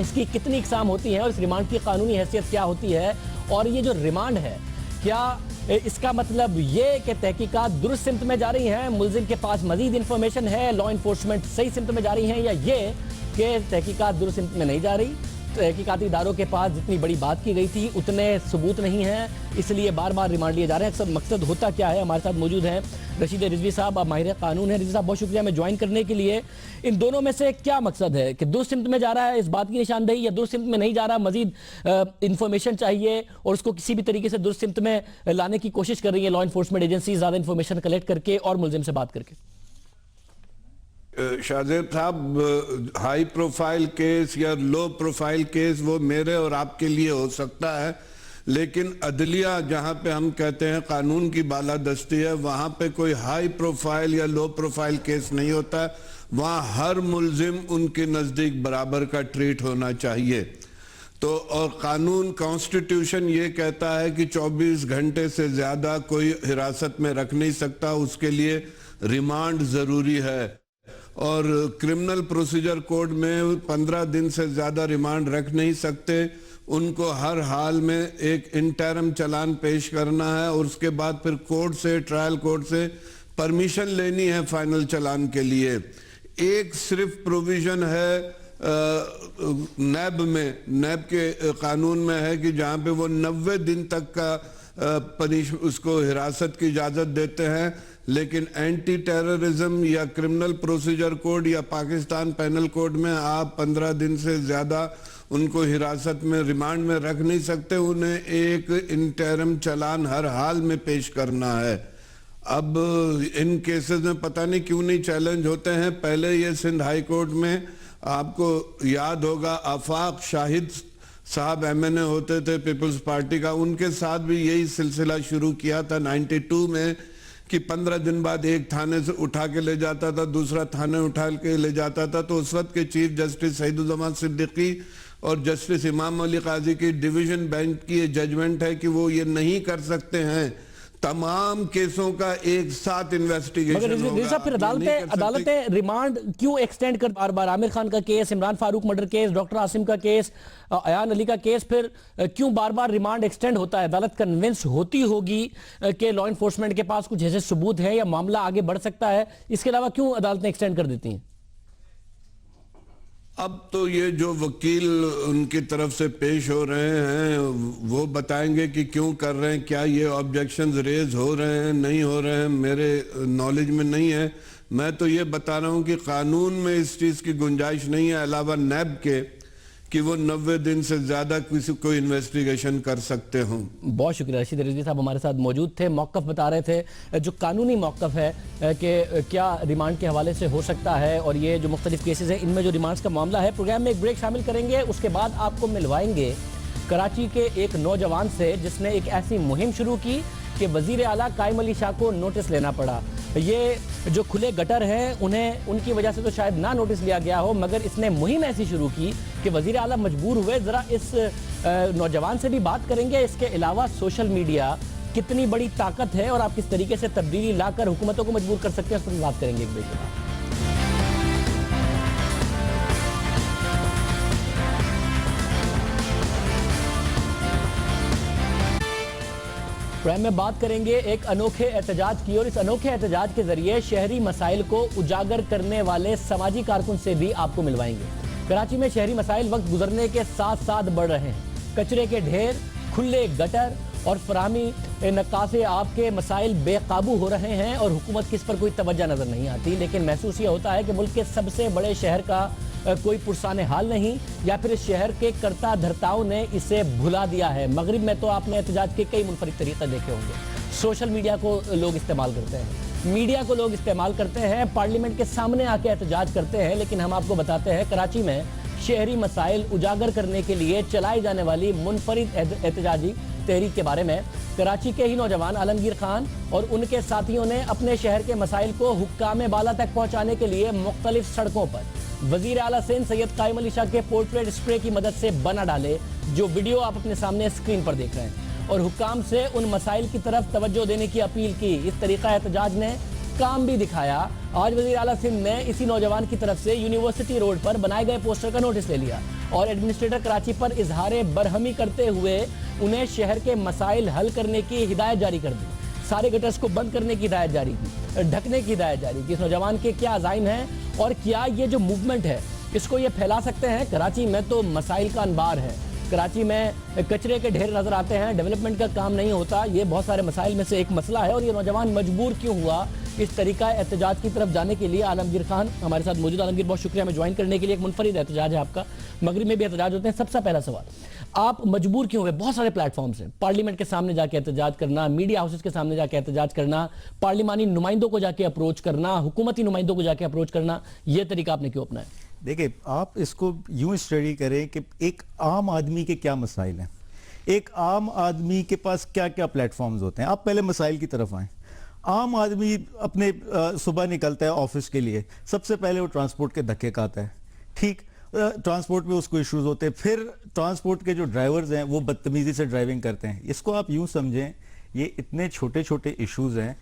इसकी कितनी इकसाम होती है और इस रिमांड की कानूनी हैसियत क्या होती है, और ये जो रिमांड है क्या इसका मतलब ये कि तहकीकात दुरुस्त सिमत में जा रही हैं, मुलजिम के पास मजीद इंफॉर्मेशन है, लॉ इन्फोर्समेंट सही सिमत में जा रही हैं, या ये कि तहकीकात दुरुस्त सिमत में नहीं जा रही, तहकीकाती इदारों के पास जितनी बड़ी बात की गई थी उतने सबूत नहीं हैं, इसलिए बार बार रिमांड लिए जा रहे हैं। अक्सर मकसद होता क्या है। हमारे साथ मौजूद हैं रशीद रिजवी साहब, आप माहिर कानून हैं। रिजवी साहब बहुत शुक्रिया हमें ज्वाइन करने के लिए। इन दोनों में से क्या मकसद है कि दुरुस्त सिमत में जा रहा है इस बात की निशानदेही, या दुरुस्त सिमत में नहीं जा रहा, मजीद इंफॉर्मेशन चाहिए और उसको किसी भी तरीके से दुरुस्त सिमत में लाने की कोशिश कर रही है लॉ इन्फोर्समेंट एजेंसी, ज़्यादा इंफॉर्मेशन कलेक्ट करके और मुलजिम से बात करके? शाहजेब साहब, हाई प्रोफाइल केस या लो प्रोफाइल केस वो मेरे और आपके लिए हो सकता है, लेकिन अदलिया जहां पे हम कहते हैं कानून की बालादस्ती है, वहां पे कोई हाई प्रोफाइल या लो प्रोफाइल केस नहीं होता। वहां हर मुलजिम उनके नज़दीक बराबर का ट्रीट होना चाहिए। तो और कानून कॉन्स्टिट्यूशन ये कहता है कि 24 घंटे से ज़्यादा कोई हिरासत में रख नहीं सकता, उसके लिए रिमांड ज़रूरी है। और क्रिमिनल प्रोसीजर कोड में 15 दिन से ज़्यादा रिमांड रख नहीं सकते, उनको हर हाल में एक इंटरम चालान पेश करना है और उसके बाद फिर कोर्ट से, ट्रायल कोर्ट से परमिशन लेनी है फाइनल चालान के लिए। एक सिर्फ प्रोविज़न है नैब के कानून में है कि जहाँ पे वो 90 दिन तक का उसको हिरासत की इजाज़त देते हैं, लेकिन एंटी टेररिज्म या क्रिमिनल प्रोसीजर कोड या पाकिस्तान पेनल कोड में आप 15 दिन से ज़्यादा उनको हिरासत में, रिमांड में रख नहीं सकते। उन्हें एक इंटरम चालान हर हाल में पेश करना है। अब इन केसेस में पता नहीं क्यों नहीं चैलेंज होते हैं। पहले ये सिंध हाई कोर्ट में आपको याद होगा आफाक शाहिद साहब MNA होते थे पीपल्स पार्टी का, उनके साथ भी यही सिलसिला शुरू किया था 92 में कि 15 दिन बाद एक थाने से उठा के ले जाता था, दूसरा थाने उठा के ले जाता था। तो उस वक्त के चीफ जस्टिस सईदुज़्ज़मान सिद्दीकी और जस्टिस इमाम अली काजी की डिवीजन बेंच की ये जजमेंट है कि वो ये नहीं कर सकते हैं, तमाम केसों का एक साथ इन्वेस्टिगेशन होगा। फिर अदालतें रिमांड क्यों एक्सटेंड कर बार बार? आमिर खान का case, Imran Farooq murder case, doctor Asim का केस, अयान अली का केस, फिर क्यों बार बार रिमांड एक्सटेंड होता है? अदालत कन्विंस होती होगी कि लॉ इन्फोर्समेंट के पास कुछ ऐसे सबूत है या मामला आगे बढ़ सकता है, इसके अलावा क्यों अदालतें एक्सटेंड कर देती हैं? अब तो ये जो वकील उनकी तरफ से पेश हो रहे हैं वो बताएंगे कि क्यों कर रहे हैं, क्या ये ऑब्जेक्शंस रेज हो रहे हैं, नहीं हो रहे हैं, मेरे नॉलेज में नहीं है। मैं तो ये बता रहा हूँ कि कानून में इस चीज़ की गुंजाइश नहीं है अलावा नैब के कि वो 90 दिन से ज़्यादा किसी को इन्वेस्टिगेशन कर सकते हों। बहुत शुक्रिया। रशीद रिजवी साहब हमारे साथ मौजूद थे, मौक़िफ़ बता रहे थे जो कानूनी मौक़िफ़ है कि क्या रिमांड के हवाले से हो सकता है, और ये जो मुख्तलिफ केसेस हैं इनमें जो रिमांड्स का मामला है। प्रोग्राम में एक ब्रेक शामिल करेंगे, उसके बाद आपको मिलवाएंगे कराची के एक नौजवान से जिसने एक ऐसी मुहिम शुरू की कि वज़ीर आला कायम अली शाह को नोटिस लेना पड़ा। یہ جو کھلے گٹر ہیں انہیں ان کی وجہ سے تو شاید نہ نوٹس لیا گیا ہو، مگر اس نے مہم ایسی شروع کی کہ وزیر اعلیٰ مجبور ہوئے. ذرا اس نوجوان سے بھی بات کریں گے. اس کے علاوہ سوشل میڈیا کتنی بڑی طاقت ہے اور آپ کس طریقے سے تبدیلی لا کر حکومتوں کو مجبور کر سکتے ہیں، اس پر بھی بات کریں گے ایک بریک کے بعد. پرائم میں بات کریں گے ایک انوکھے احتجاج کی، اور اس انوکھے احتجاج کے ذریعے شہری مسائل کو اجاگر کرنے والے سماجی کارکن سے بھی آپ کو ملوائیں گے. کراچی میں شہری مسائل وقت گزرنے کے ساتھ ساتھ بڑھ رہے ہیں. کچرے کے ڈھیر، کھلے گٹر اور فراہمی نکاسی آب کے مسائل بے قابو ہو رہے ہیں اور حکومت کی اس پر کوئی توجہ نظر نہیں آتی. لیکن محسوس یہ ہوتا ہے کہ ملک کے سب سے بڑے شہر کا کوئی پرسان حال نہیں، یا پھر اس شہر کے کرتا دھرتاؤں نے اسے بھلا دیا ہے. مغرب میں تو آپ نے احتجاج کے کئی منفرد طریقے دیکھے ہوں گے. سوشل میڈیا کو لوگ استعمال کرتے ہیں، میڈیا کو لوگ استعمال کرتے ہیں، پارلیمنٹ کے سامنے آ کے احتجاج کرتے ہیں. لیکن ہم آپ کو بتاتے ہیں کراچی میں شہری مسائل اجاگر کرنے کے لیے چلائی جانے والی منفرد احتجاجی تحریک کے بارے میں. کراچی کے ہی نوجوان عالمگیر خان اور ان کے ساتھیوں نے اپنے شہر کے مسائل کو حکام بالا تک پہنچانے کے لیے مختلف سڑکوں پر وزیر اعلیٰ سندھ سید قائم علی شاہ کے پورٹریٹ اسپرے کی مدد سے بنا ڈالے، جو ویڈیو آپ اپنے سامنے اسکرین پر دیکھ رہے ہیں، اور حکام سے ان مسائل کی طرف توجہ دینے کی اپیل کی. اس طریقہ احتجاج نے کام بھی دکھایا. آج وزیر اعلیٰ سندھ نے اسی نوجوان کی طرف سے یونیورسٹی روڈ پر بنائے گئے پوسٹر کا نوٹس لے لیا اور ایڈمنسٹریٹر کراچی پر اظہار برہمی کرتے ہوئے انہیں شہر کے مسائل حل کرنے کی ہدایت جاری کر دی. سارے گٹرز کو بند کرنے کی ہدایت جاری کی، ڈھکنے کی ہدایت جاری کی. اس نوجوان کے کیا عزائم ہیں اور کیا یہ جو موومنٹ ہے اس کو یہ پھیلا سکتے ہیں؟ کراچی میں تو مسائل کا انبار ہے. کراچی میں کچرے کے ڈھیر نظر آتے ہیں، ڈیولپمنٹ کا کام نہیں ہوتا. یہ بہت سارے مسائل میں سے ایک مسئلہ ہے. اور یہ نوجوان مجبور کیوں ہوا اس طریقہ احتجاج کی طرف جانے کے لیے؟ عالمگیر خان ہمارے ساتھ موجود. عالمگیر بہت شکریہ ہمیں جوائن کرنے کے لیے. ایک منفرد احتجاج ہے آپ کا، مغرب میں بھی احتجاج ہوتے ہیں. سب سے پہلا سوال، آپ مجبور کیوں ہوئے؟ بہت سارے پلیٹ فارمز ہیں، پارلیمنٹ کے سامنے جا کے احتجاج کرنا، میڈیا ہاؤسز کے سامنے جا کے احتجاج کرنا، پارلیمانی نمائندوں کو جا کے اپروچ کرنا، حکومتی نمائندوں کو جا کے اپروچ کرنا. یہ طریقہ آپ نے کیوں اپنایا؟ دیکھیں، آپ اس کو یوں اسٹڈی کریں کہ ایک عام آدمی کے کیا مسائل ہیں، ایک عام آدمی کے پاس کیا کیا پلیٹ فارمز ہوتے ہیں. آپ پہلے مسائل کی طرف آئیں. عام آدمی اپنے صبح نکلتا ہے آفس کے لیے، سب سے پہلے وہ ٹرانسپورٹ کے دھکے کھاتا ہے. ٹھیک، ٹرانسپورٹ میں اس کو ایشوز ہوتے ہیں. پھر ٹرانسپورٹ کے جو ڈرائیورز ہیں وہ بدتمیزی سے ڈرائیونگ کرتے ہیں. اس کو آپ یوں سمجھیں، یہ اتنے چھوٹے چھوٹے ایشوز ہیں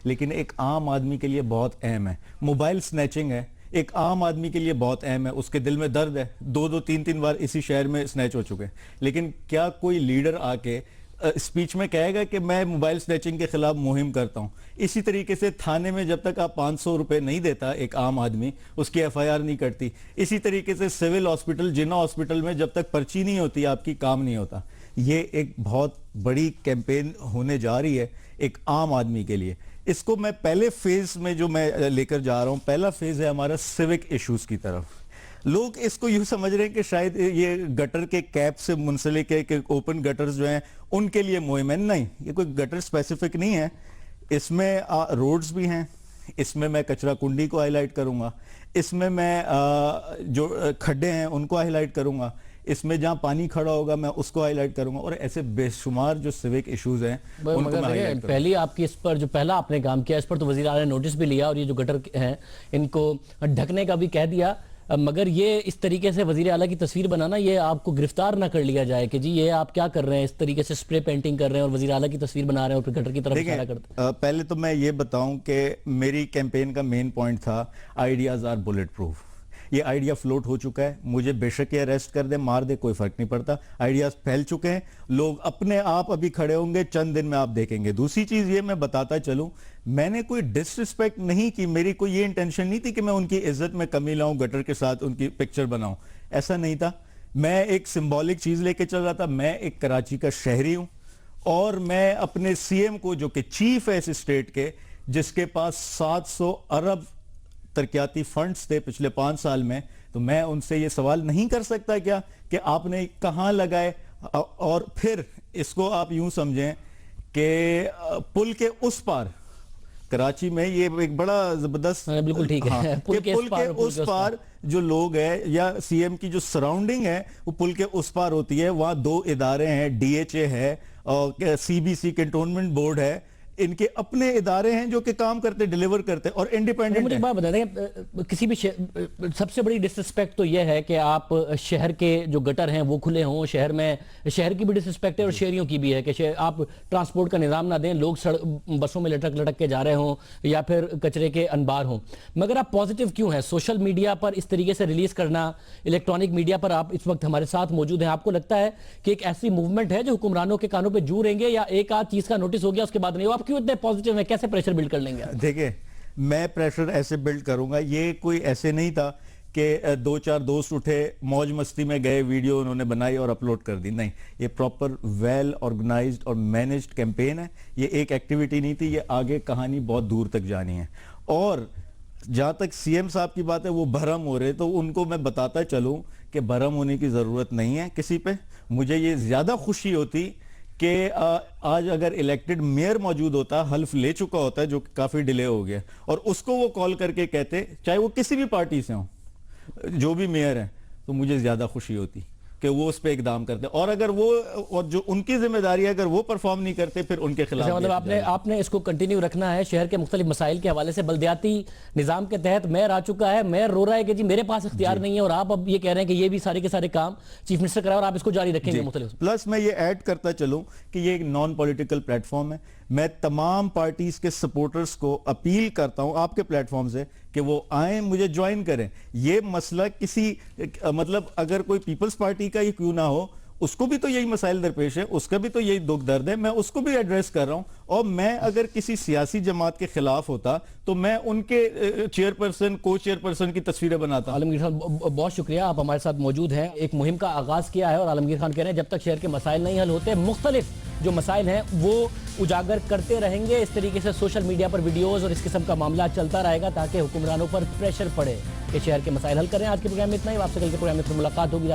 لیکن ایک عام آدمی کے لیے بہت اہم ہے. موبائل سنیچنگ ہے، ایک عام آدمی کے لیے بہت اہم ہے. اس کے دل میں درد ہے، 2-3 بار اسی شہر میں سنیچ ہو چکے. لیکن کیا کوئی لیڈر آ کے اسپیچ میں کہے گا کہ میں موبائل سنیچنگ کے خلاف مہم کرتا ہوں؟ اسی طریقے سے تھانے میں جب تک آپ 500 روپے نہیں دیتا ایک عام آدمی، اس کی ایف آئی آر نہیں کرتی. اسی طریقے سے سول ہاسپٹل، جنا ہاسپٹل میں جب تک پرچی نہیں ہوتی آپ کی کام نہیں ہوتا. یہ ایک بہت بڑی کیمپین ہونے جا رہی ہے ایک عام آدمی کے لیے. اس کو میں پہلے فیز میں جو میں لے کر جا رہا ہوں، پہلا فیز ہے ہمارا سیوک ایشوز کی طرف. لوگ اس کو یوں سمجھ رہے ہیں کہ شاید یہ گٹر کے کیپ سے منسلک ہے کہ اوپن گٹرز جو ہیں ان کے لیے مہم ہے. نہیں، یہ کوئی گٹر اسپیسیفک نہیں ہے. اس میں روڈز بھی ہیں، اس میں میں کچرا کنڈی کو ہائی لائٹ کروں گا، اس میں جو کھڈے ہیں ان کو ہائی لائٹ کروں گا، اس میں جہاں پانی کھڑا ہوگا میں اس کو ہائی لائٹ کروں گا، اور ایسے بے شمار جو سیوک ایشوز ہیں ان کو میں ہائی لائٹ کروں گا. پہلی آپ کی اس پر جو پہلا آپ نے کام کیا، اس پر تو وزیر اعلیٰ نے نوٹس بھی لیا اور یہ جو گٹر ہیں ان کو ڈھکنے کا بھی کہہ دیا. مگر یہ اس طریقے سے وزیر اعلیٰ کی تصویر بنانا، یہ آپ کو گرفتار نہ کر لیا جائے کہ جی یہ آپ کیا کر رہے ہیں، اس طریقے سے سپرے پینٹنگ کر رہے ہیں اور وزیر اعلیٰ کی تصویر بنا رہے ہیں اور پھر گٹر کی طرف اشارہ کرتے ہیں. پہلے تو میں یہ بتاؤں کہ میری کیمپین کا مین پوائنٹ تھا آئیڈیاز آر بلٹ پروف. یہ آئیڈیا فلوٹ ہو چکا ہے، مجھے بے شک یہ اریسٹ کر دے، مار دے، کوئی فرق نہیں پڑتا. آئیڈیاز پھیل چکے ہیں، لوگ اپنے آپ ابھی کھڑے ہوں گے، چند دن میں آپ دیکھیں گے. دوسری چیز یہ میں بتاتا چلوں، میں نے کوئی ڈس رسپیکٹ نہیں کی، میری کوئی یہ انٹینشن نہیں تھی کہ میں ان کی عزت میں کمی لاؤں، گٹر کے ساتھ ان کی پکچر بناؤں. ایسا نہیں تھا. میں ایک سمبولک چیز لے کے چل رہا تھا. میں ایک کراچی کا شہری ہوں اور میں اپنے سی ایم کو، جو کہ چیف ہے اس اسٹیٹ کے، جس کے پاس 700 ارب ترقیاتی فنڈز تھے پچھلے 5 سال میں، تو میں ان سے یہ سوال نہیں کر سکتا کیا کہ آپ نے کہاں لگائے. اور پھر اس کو آپ یوں سمجھیں کہ پل کے اس پار کراچی میں یہ ایک بڑا زبردست، بالکل ٹھیک ہے، پل کے اس پار جو لوگ ہیں یا سی ایم کی جو سراؤنڈنگ ہے وہ پل کے اس پار ہوتی ہے. وہاں 2 ادارے ہیں، ڈی ایچ اے ہے اور C B C cantonment board ہے، इनके अपने इदारे हैं जो कि काम करते, डिलीवर करते और इंडिपेंडेंट मुझे एक बात बता दें, किसी भी सबसे बड़ी डिसरिस्पेक्ट तो यह है कि आप शहर के जो गटर हैं वो खुले हों, शहर में शहर की भी डिसरिस्पेक्ट है और शहरियों की भी है कि आप ट्रांसपोर्ट का निज़ाम ना दें, लोग बसों में लटक लटक के जा रहे हों या फिर कचरे के अनबार हों। मगर आप पॉजिटिव क्यों हैं? सोशल मीडिया पर इस तरीके से रिलीज करना, इलेक्ट्रॉनिक मीडिया पर आप इस वक्त हमारे साथ मौजूद हैं, आपको लगता है कि एक ऐसी मूवमेंट है जो हुक्मरानों के कानों पे जू रहेंगे या एक आध चीज का नोटिस हो गया उसके बाद नहीं? आप क्यों इतने पॉजिटिव हैं? कैसे प्रेशर बिल्ड कर लेंगे? देखिए, मैं प्रेशर ऐसे बिल्ड करूंगा, ये कोई ऐसे नहीं था कि दो चार दोस्त उठे, मौज मस्ती में गए, वीडियो उन्होंने बनाई और अपलोड कर दी। नहीं, ये प्रॉपर वेल ऑर्गेनाइज्ड और मैनेज्ड कैंपेन है। ये एक एक्टिविटी नहीं थी, ये आगे कहानी बहुत दूर तक जानी है। और जहां तक सीएम साहब की बात है, वो भरम हो रहे, तो उनको मैं बताता चलूं कि भरम होने की जरूरत नहीं है किसी पे। मुझे ये ज्यादा खुशी होती कि आज अगर इलेक्टेड मेयर मौजूद होता, हल्फ ले चुका होता है, जो काफी डिले हो गया, और उसको वो कॉल करके कहते, चाहे वो किसी भी पार्टी से हो, जो भी मेयर है, तो मुझे ज्यादा खुशी होती कि वो उस पर इकदाम करते। और अगर वो, और जो उनकी जिम्मेदारी है, अगर वो परफॉर्म नहीं करते, फिर उनके खिलाफ मतलब आपने इसको कंटिन्यू रखना है। शहर के मुख्तलिफ मसाइल के हवाले से बल्दियाती निजाम के तहत मेयर आ चुका है, मेयर रो रहा है कि जी मेरे पास इख्तियार नहीं है, और आप अब ये कह रहे हैं कि ये भी सारे के सारे काम चीफ मिनिस्टर कराए और आप इसको जारी रखेंगे मुख्तलिफ। प्लस मैं ये ऐड करता चलूं कि ये एक नॉन पॉलिटिकल प्लेटफॉर्म है। मैं तमाम पार्टीज के सपोर्टर्स को अपील करता हूं आपके प्लेटफॉर्म से कि वो आए, मुझे ज्वाइन करें। ये मसला किसी मतलब अगर कोई पीपल्स पार्टी का ही क्यों ना हो, उसको भी तो यही मसाइल दरपेश है, उसका भी तो यही दुख दर्द है, मैं उसको भी एड्रेस कर रहा हूं। और मैं अगर किसी सियासी जमात के खिलाफ होता तो मैं उनके चेयरपर्सन, को चेयरपर्सन की तस्वीरें बनाता। आलमगीर खान, बहुत शुक्रिया, आप हमारे साथ मौजूद हैं। एक मुहिम का आगाज किया है और आलमगीर खान कह रहे हैं जब तक शहर के मसाइल नहीं हल होते, मुख्तलिफ जो मसाइल हैं वो उजागर करते रहेंगे। इस तरीके से सोशल मीडिया पर वीडियोस और इस किस्म का मामला चलता रहेगा ताकि हुक्मरानों पर प्रेशर पड़े कि शहर के मसाइल हल करें। आज के प्रोग्राम में इतना ही, आपसे कल के प्रोग्राम में फिर मुलाकात होगी।